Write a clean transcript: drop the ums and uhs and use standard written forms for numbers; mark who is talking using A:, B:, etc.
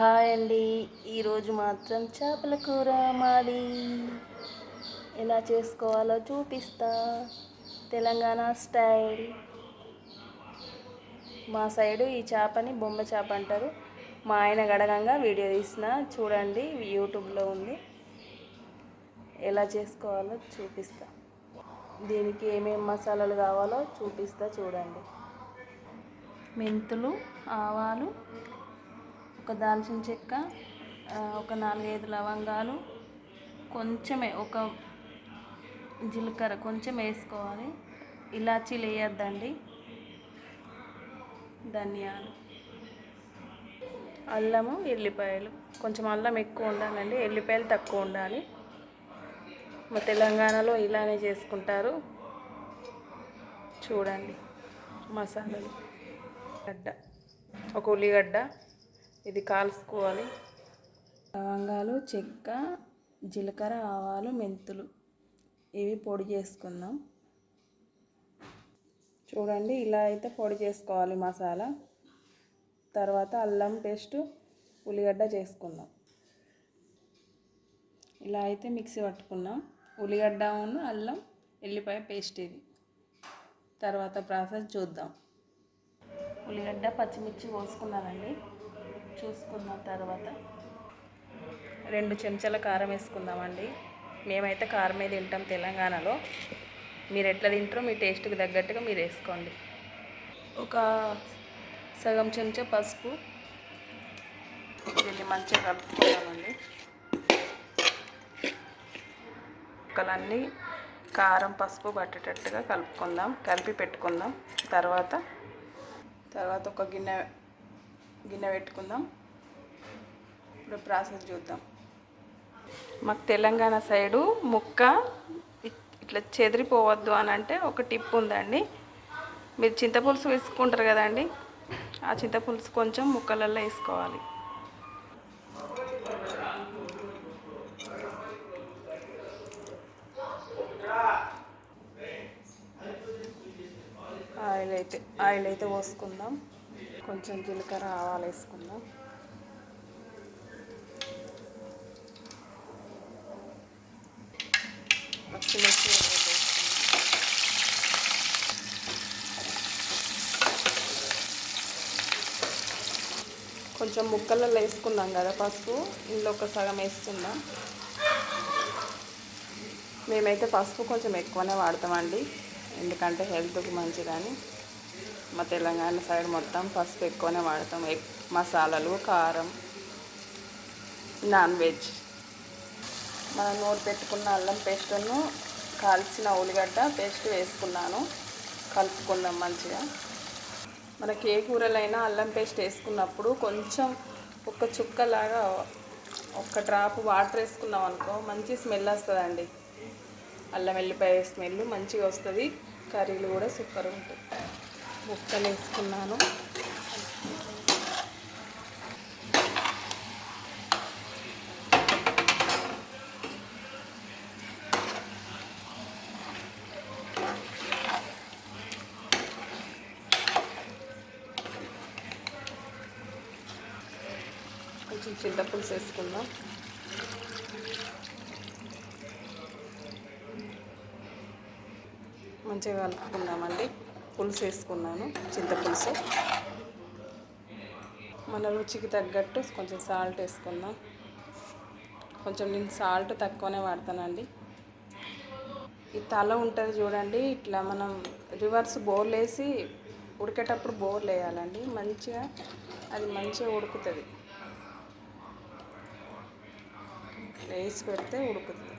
A: Hi అండి. ఈరోజు మాత్రం చేపల కూర మాది. ఎలా చేసుకోవాలో చూపిస్తా. తెలంగాణ స్టైల్. మా సైడు ఈ చేపని బొమ్మ చేప అంటారు. మా ఆయన గడగంగా వీడియో తీసిన చూడండి, యూట్యూబ్లో ఉంది. ఎలా చేసుకోవాలో చూపిస్తా. దీనికి ఏమేమి మసాలాలు కావాలో చూపిస్తా చూడండి. మెంతులు, ఆవాలు, ఒక దాల్చిన చెక్క, ఒక 4-5 లవంగాలు, కొంచెమే ఒక జీలకర్ర కొంచెం వేసుకోవాలి. ఇలాచీలు వేయద్దండి. ధనియాలు, అల్లము, ఎల్లిపాయలు. కొంచెం అల్లం ఎక్కువ ఉండాలండి, ఎల్లిపాయలు తక్కువ ఉండాలి. మా తెలంగాణలో ఇలానే చేసుకుంటారు. చూడండి మసాలాలు. ఒక ఉల్లిగడ్డ, ఇది కాల్చుకోవాలి. లవంగాలు, చెక్క, జీలకర్ర, ఆవాలు, మెంతులు, ఇవి పొడి చేసుకుందాం. చూడండి, ఇలా అయితే పొడి చేసుకోవాలి మసాలా. తర్వాత అల్లం పేస్ట్, ఉల్లిగడ్డ చేసుకుందాం. ఇలా అయితే మిక్సీ పట్టుకున్నాం. ఉల్లిగడ్డ, అల్లం, ఎల్లిపాయ పేస్ట్ ఇది. తర్వాత ప్రాసెస్ చూద్దాం. ఉల్లిగడ్డ, పచ్చిమిర్చి కోసుకున్నానండి. చూసుకున్న తర్వాత 2 చెంచాల కారం వేసుకుందామండి. మేమైతే కారమే తింటాం తెలంగాణలో. మీరు ఎట్లా తింటారో మీ టేస్ట్కి తగ్గట్టుగా మీరు వేసుకోండి. ఒక సగం చెంచా పసుపు. దీన్ని మంచిగా కలుపుకుందామండి. ముక్కలన్నీ కారం, పసుపు పట్టేటట్టుగా కలుపుకుందాం, కలిపి పెట్టుకుందాం. తర్వాత ఒక గిన్నె పెట్టుకుందాం. ఇప్పుడు ప్రాసెస్ చూద్దాం. మాకు తెలంగాణ సైడు ముక్క ఇట్లా చెదిరిపోవద్దు అని అంటే ఒక టిప్ ఉందండి. మీరు చింతపులుసు వేసుకుంటారు కదండి, ఆ చింతపులుసు కొంచెం ముక్కలల్లో వేసుకోవాలి. ఆయిల్ అయితే పోసుకుందాం. కొంచెం జీలకర్ర, ఆవాలు వేసుకుందాం. పచ్చిమిర్చి వేసుకుందాం. కొంచెం ముక్కలలో వేసుకున్నాం కదా పసుపు, ఇందులో ఒక సగం వేసుకుందాం. మేమైతే పసుపు కొంచెం ఎక్కువనే వాడతామండి, ఎందుకంటే హెల్త్కి మంచిదని. మా తెలంగాణ సైడ్ మొత్తం పసుపు ఎక్కువనే వాడతాం. మసాలాలు, కారం, నాన్ వెజ్. మనం నూరు పెట్టుకున్న అల్లం పేస్టును, కాల్చిన ఉల్లిగడ్డ పేస్ట్ వేసుకున్నాను. కలుపుకుందాం మంచిగా. మనకి ఏ కూరలైనా అల్లం పేస్ట్ వేసుకున్నప్పుడు కొంచెం ఒక చుక్కలాగా ఒక డ్రాప్ వాటర్ వేసుకున్నాం అనుకో, మంచి స్మెల్ వస్తుందండి. అల్లం వెల్లిపాయ స్మెల్ మంచిగా వస్తుంది. కర్రీలు కూడా సూపర్ ఉంటుంది. ముక్కలు వేసుకున్నాను. కొంచెం చింతపులుసు వేసుకుందాం. మంచిగా కలుపుకుందామండి. పులుసు వేసుకున్నాను, చింతపులుసు. మన రుచికి తగ్గట్టు కొంచెం సాల్ట్ వేసుకుందాం. కొంచెం నేను సాల్ట్ తక్కువనే వాడతానండి. ఈ తల ఉంటుంది చూడండి, ఇట్లా మనం రివర్స్ బౌల్ వేసి ఉడికేటప్పుడు బౌల్ వేయాలండి. మంచిగా అది మంచిగా ఉడుకుతుంది. వేసి పెడితే ఉడుకుతుంది.